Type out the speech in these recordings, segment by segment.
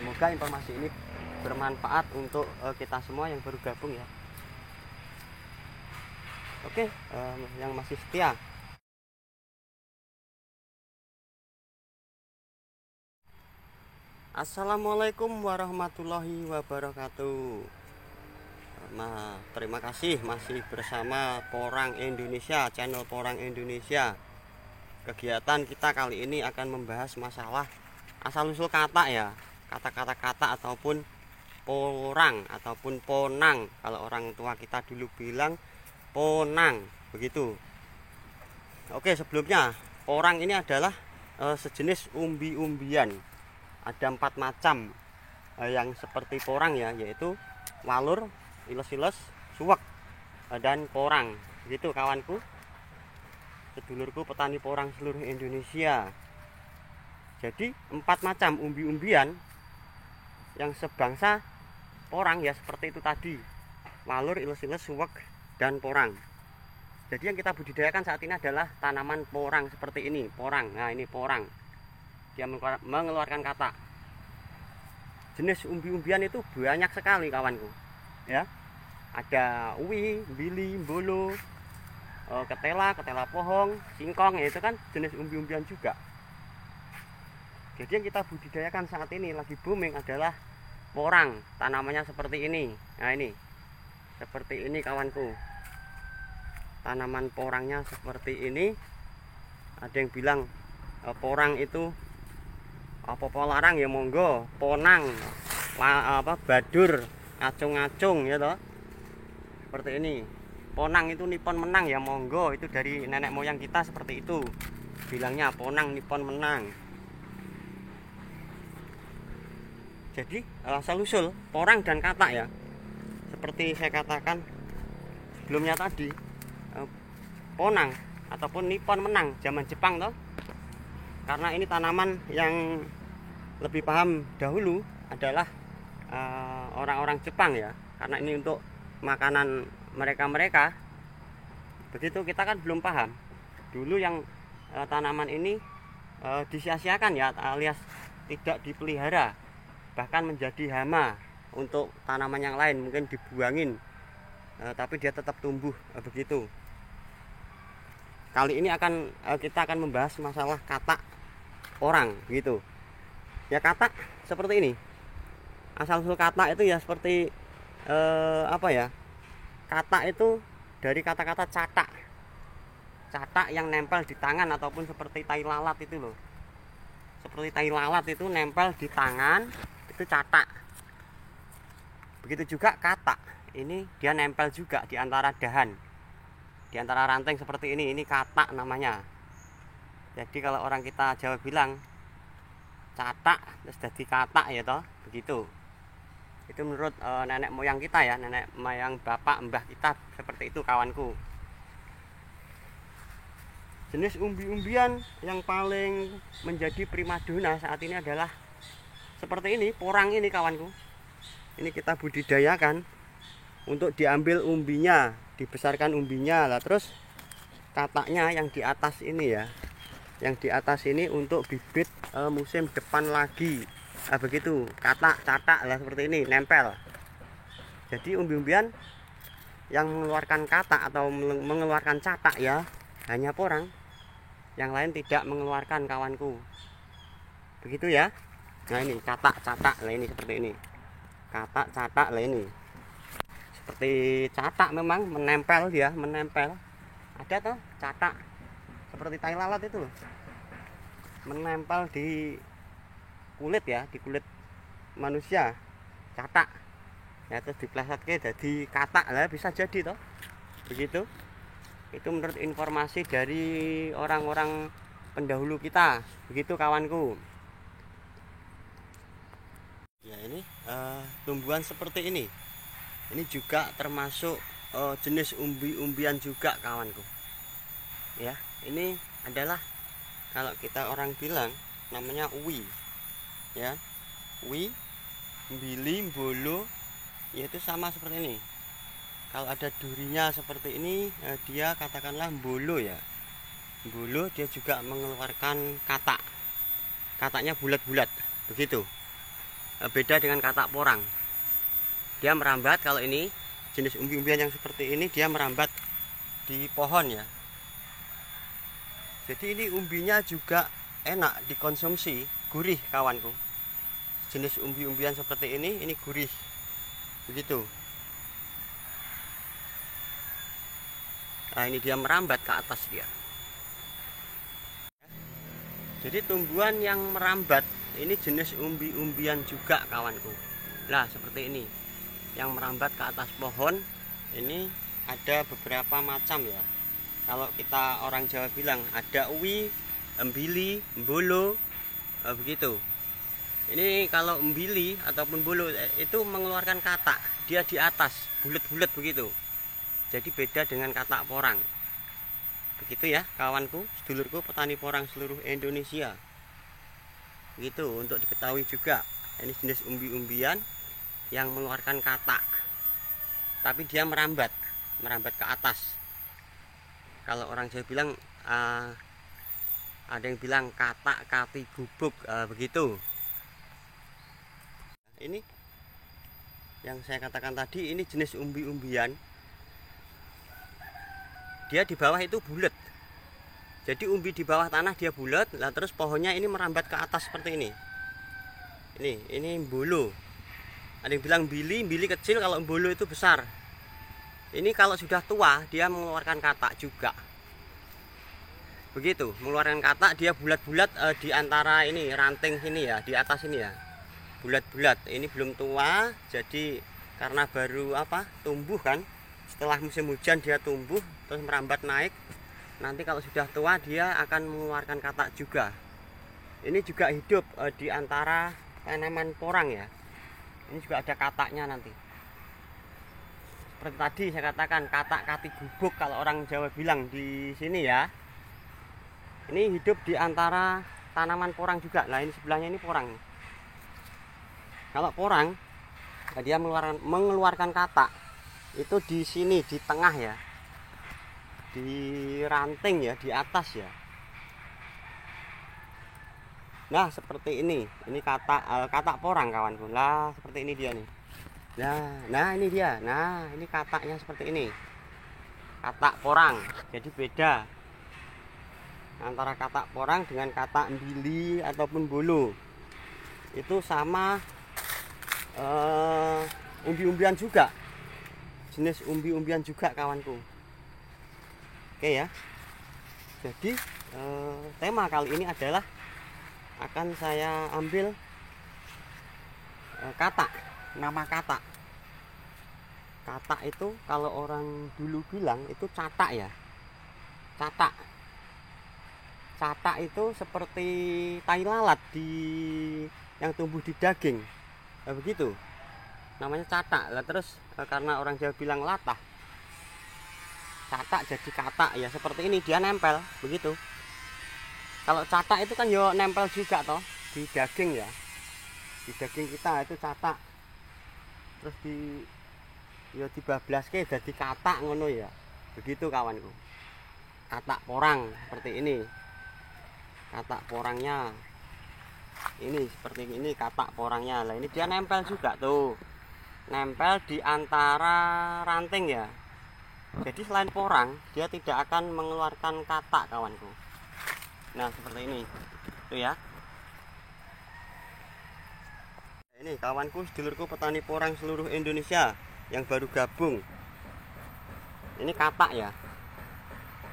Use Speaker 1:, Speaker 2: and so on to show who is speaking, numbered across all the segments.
Speaker 1: Semoga informasi ini bermanfaat untuk kita semua yang baru gabung ya. Oke, yang masih setia. Assalamualaikum warahmatullahi wabarakatuh. Nah, terima kasih masih bersama Porang Indonesia, channel Porang Indonesia. Kegiatan kita kali ini akan membahas masalah asal-usul kata ya, kata-kata kata ataupun porang ataupun ponang. Kalau orang tua kita dulu bilang ponang, begitu. Oke, sebelumnya porang ini adalah sejenis umbi-umbian. Ada 4 macam yang seperti porang ya, yaitu walur, iles-iles, suwek, dan porang. Begitu kawanku, sedulurku petani porang seluruh Indonesia. Jadi 4 macam umbi-umbian yang sebangsa porang ya, seperti itu tadi: walur, iles-iles, suwek, dan porang. Jadi yang kita budidayakan saat ini adalah tanaman porang seperti ini, porang. Nah, ini porang. Dia mengeluarkan kata. Jenis umbi-umbian itu banyak sekali kawanku. Ya. Ada uwi, bili, bolo, ketela, ketela pohong, singkong, ya itu kan jenis umbi-umbian juga. Jadi yang kita budidayakan saat ini lagi booming adalah porang. Tanamannya seperti ini. Nah, ini. Seperti ini kawanku. Tanaman porangnya seperti ini. Ada yang bilang porang itu apa larang ya, monggo. Ponang badur, acung-acung ya toh. Seperti ini. Ponang itu nipon menang ya, monggo. Itu dari nenek moyang kita seperti itu. Bilangnya ponang nipon menang. Jadi asal-usul porang dan kata ya, seperti saya katakan sebelumnya tadi, ponang ataupun nipon menang zaman Jepang toh. Karena ini tanaman yang lebih paham dahulu adalah orang-orang Jepang ya, karena ini untuk makanan mereka. Begitu, kita kan belum paham dulu yang tanaman ini disia-siakan ya, alias tidak dipelihara, bahkan menjadi hama untuk tanaman yang lain, mungkin dibuangin, tapi dia tetap tumbuh begitu. Kali ini kita akan membahas masalah kata porang gitu. Ya, kata seperti ini. Asal-usul kata itu ya seperti apa ya? Kata itu dari kata-kata catak. Catak yang nempel di tangan ataupun seperti tai lalat itu loh. Seperti tai lalat itu nempel di tangan, itu catak. Begitu juga kata. Ini dia nempel juga di antara dahan, di antara ranting seperti ini kata namanya. Jadi kalau orang kita Jawa bilang catak terus jadi kata ya toh, begitu. Itu menurut nenek moyang kita ya, nenek moyang bapak mbah kita seperti itu kawanku. Jenis umbi-umbian yang paling menjadi primadona saat ini adalah seperti ini, porang ini kawanku. Ini kita budidayakan untuk diambil umbinya, dibesarkan umbinya lah, terus katanya yang di atas ini ya, yang di atas ini untuk bibit musim depan lagi. Nah, begitu, kata catak lah seperti ini, nempel. Jadi umbi-umbian yang mengeluarkan kata atau mengeluarkan catak ya hanya porang, yang lain tidak mengeluarkan kawanku. Begitu ya. Nah, ini catak lah, ini seperti ini. Kata catak lah, ini seperti catak, memang menempel, dia menempel. Ada tuh catak seperti tai lalat itu loh, menempel di kulit ya, di kulit manusia, catak ya, terus diplesetke jadi kata lah, bisa jadi toh, begitu. Itu menurut informasi dari orang-orang pendahulu kita, begitu kawanku. Ya, ini tumbuhan seperti ini juga termasuk jenis umbi-umbian juga kawanku ya. Ini adalah kalau kita orang bilang namanya uwi ya, uwi, bili, bolo, yaitu sama seperti ini. Kalau ada durinya seperti ini, dia katakanlah bolo ya, bolo. Dia juga mengeluarkan kata, katanya bulat-bulat begitu. beda dengan katak porang. Dia merambat, kalau ini jenis umbi-umbian yang seperti ini dia merambat di pohon ya. Jadi ini umbinya juga enak dikonsumsi, gurih kawanku. Jenis umbi-umbian seperti ini gurih. Begitu. Nah, ini dia merambat ke atas dia. Jadi tumbuhan yang merambat ini jenis umbi-umbian juga kawanku. Nah, seperti ini. Yang merambat ke atas pohon ini ada beberapa macam ya. Kalau kita orang Jawa bilang ada uwi, embili, embolo, begitu. Ini kalau embili ataupun bolo itu mengeluarkan katak, dia di atas, bulat-bulat begitu. Jadi beda dengan katak porang. Begitu ya kawanku, sedulurku petani porang seluruh Indonesia. Begitu untuk diketahui juga. Ini jenis umbi-umbian yang mengeluarkan katak. Tapi dia merambat ke atas. Kalau orang Jawa bilang ada yang bilang katak kati gubuk, begitu. Ini yang saya katakan tadi, ini jenis umbi-umbian. Dia di bawah itu bulat. Jadi umbi di bawah tanah dia bulat, lah terus pohonnya ini merambat ke atas seperti ini. Ini bolo. Ada yang bilang bili kecil, kalau bolo itu besar. Ini kalau sudah tua dia mengeluarkan katak juga. Begitu, mengeluarkan katak, dia bulat-bulat di antara ini ranting sini ya, di atas ini ya. Bulat-bulat. Ini belum tua, jadi karena baru tumbuh kan. Setelah musim hujan dia tumbuh terus merambat naik. Nanti kalau sudah tua dia akan mengeluarkan katak juga. Ini juga hidup di antara tanaman porang ya. Ini juga ada kataknya nanti. Seperti tadi saya katakan katak kati gubuk kalau orang Jawa bilang di sini ya. Ini hidup di antara tanaman porang juga. Nah, ini sebelahnya ini porang. Kalau porang dia mengeluarkan katak itu di sini di tengah ya, di ranting ya, di atas ya. Nah seperti ini katak porang kawanku. Lah seperti ini dia nih. Nah ini dia. Nah ini kataknya seperti ini, katak porang. Jadi beda antara katak porang dengan katak embili ataupun bolo. Itu sama umbi-umbian juga, jenis umbi-umbian juga kawanku. Oke ya. Jadi tema kali ini adalah akan saya ambil katak, nama katak. Katak itu kalau orang dulu bilang itu catak ya. Catak itu seperti tai lalat yang tumbuh di daging. Begitu. Namanya catak. Lah terus karena orang Jawa bilang latah, catak jadi katak ya, seperti ini dia nempel begitu. Kalau catak itu kan yo nempel juga toh di daging ya, di daging kita itu catak. Terus dibablaske jadi katak ngono ya. Begitu kawanku. Katak porang seperti ini. Katak porangnya ini seperti ini katak porangnya. Lah ini dia nempel juga tuh. Nempel di antara ranting ya. Jadi selain porang dia tidak akan mengeluarkan katak kawanku. Nah seperti ini tuh ya. Ini kawanku sedulurku petani porang seluruh Indonesia yang baru gabung. Ini katak ya.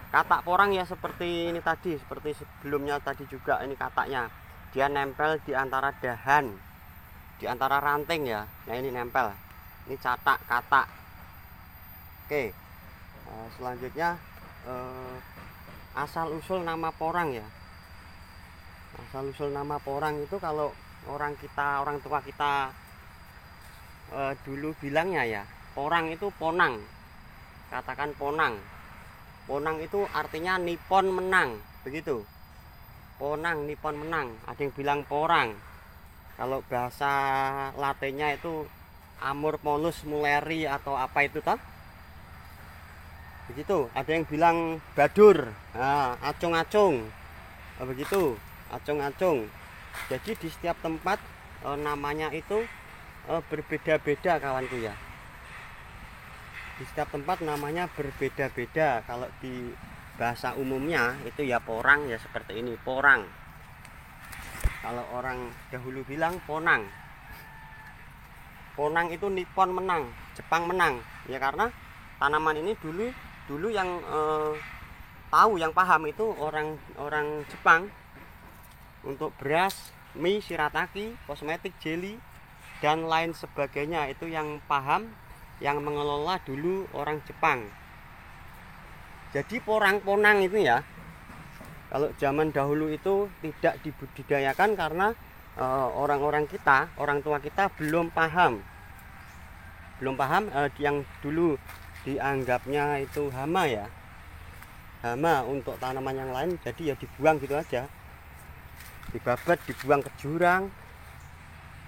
Speaker 1: Katak porang ya seperti ini tadi, seperti sebelumnya tadi juga. Ini kataknya dia nempel di antara dahan, di antara ranting ya. Nah ini nempel. Ini catak katak. Oke. Selanjutnya asal usul nama porang ya. Asal usul nama porang itu kalau orang tua kita dulu bilangnya ya, porang itu ponang. Katakan ponang. Ponang itu artinya nipon menang, begitu. Ponang nipon menang. Ada yang bilang porang. Kalau bahasa latinnya itu Amor Polus Muleri atau apa itu toh? Begitu. Ada yang bilang badur, acung-acung, begitu, acung-acung. Jadi di setiap tempat namanya itu berbeda-beda kawanku ya. Di setiap tempat namanya berbeda-beda. Kalau di bahasa umumnya itu ya porang, ya seperti ini, porang. Kalau orang dahulu bilang ponang. Ponang itu Nippon menang, Jepang menang. Ya karena tanaman ini dulu yang tahu, yang paham itu orang Jepang. Untuk beras, mie, shirataki, kosmetik, jelly, dan lain sebagainya itu yang paham, yang mengelola dulu orang Jepang. Jadi ponang itu ya, kalau zaman dahulu itu tidak dibudidayakan karena orang-orang kita, orang tua kita belum paham, yang dulu dianggapnya itu hama ya, hama untuk tanaman yang lain, jadi ya dibuang gitu aja, dibabat, dibuang ke jurang,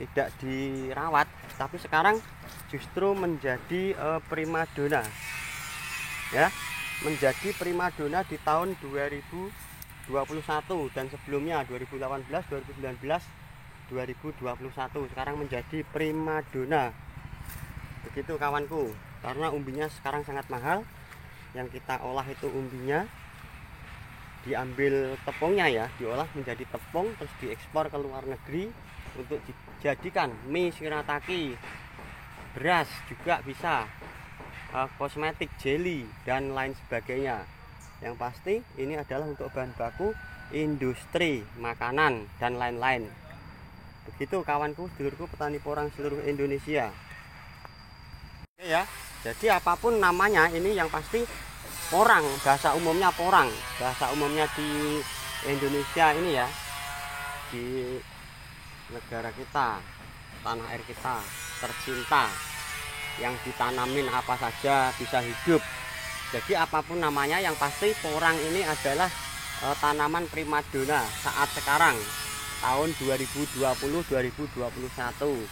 Speaker 1: tidak dirawat. Tapi sekarang justru menjadi primadona ya, menjadi primadona di tahun 2021 dan sebelumnya 2018, 2019, 2021. Sekarang menjadi primadona. Begitu kawanku, karena umbinya sekarang sangat mahal. Yang kita olah itu umbinya, diambil tepungnya ya, diolah menjadi tepung, terus diekspor ke luar negeri untuk dijadikan mie, shirataki, beras juga bisa, kosmetik, jelly, dan lain sebagainya. Yang pasti ini adalah untuk bahan baku industri makanan dan lain-lain. Begitu kawanku, sedulurku petani porang seluruh Indonesia. Oke ya, jadi apapun namanya ini yang pasti porang, bahasa umumnya porang. Bahasa umumnya di Indonesia ini ya, di negara kita, tanah air kita tercinta, yang ditanamin apa saja bisa hidup. Jadi apapun namanya yang pasti porang ini adalah tanaman primadona saat sekarang, tahun 2020-2021.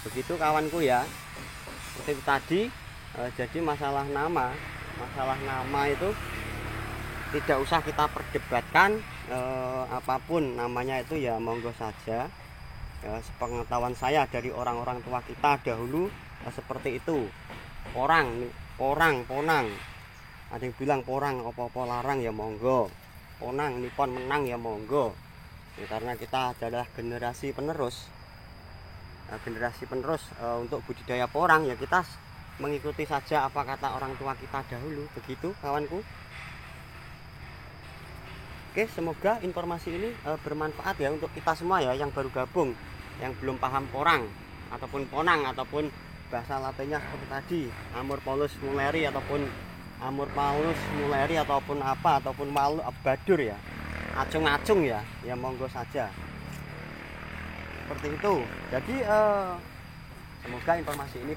Speaker 1: Begitu kawanku ya. Seperti tadi, jadi masalah nama itu tidak usah kita perdebatkan, apapun namanya itu ya monggo saja. Sepengetahuan saya dari orang-orang tua kita dahulu seperti itu. Porang, ponang. Ada yang bilang porang opo-opo larang ya monggo. Ponang, Nippon menang ya monggo. Ya, karena kita adalah generasi penerus. Untuk budidaya porang ya kita mengikuti saja apa kata orang tua kita dahulu. Begitu kawanku. Oke, semoga informasi ini bermanfaat ya untuk kita semua ya, yang baru gabung, yang belum paham porang ataupun ponang, ataupun bahasa latinnya seperti tadi Amorpolus mulleri ataupun Amorpolus mulleri ataupun apa, ataupun malu badur ya, acung-acung ya, ya monggo saja. Seperti itu. Jadi semoga informasi ini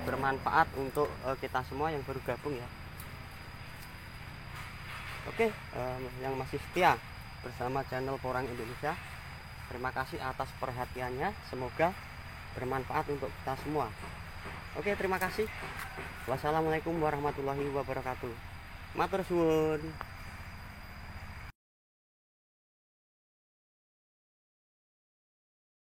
Speaker 1: bermanfaat untuk kita semua yang baru gabung ya. Oke, yang masih setia bersama channel Porang Indonesia, terima kasih atas perhatiannya. Semoga bermanfaat untuk kita semua. Oke, terima kasih. Wassalamualaikum warahmatullahi wabarakatuh. Matur suwun.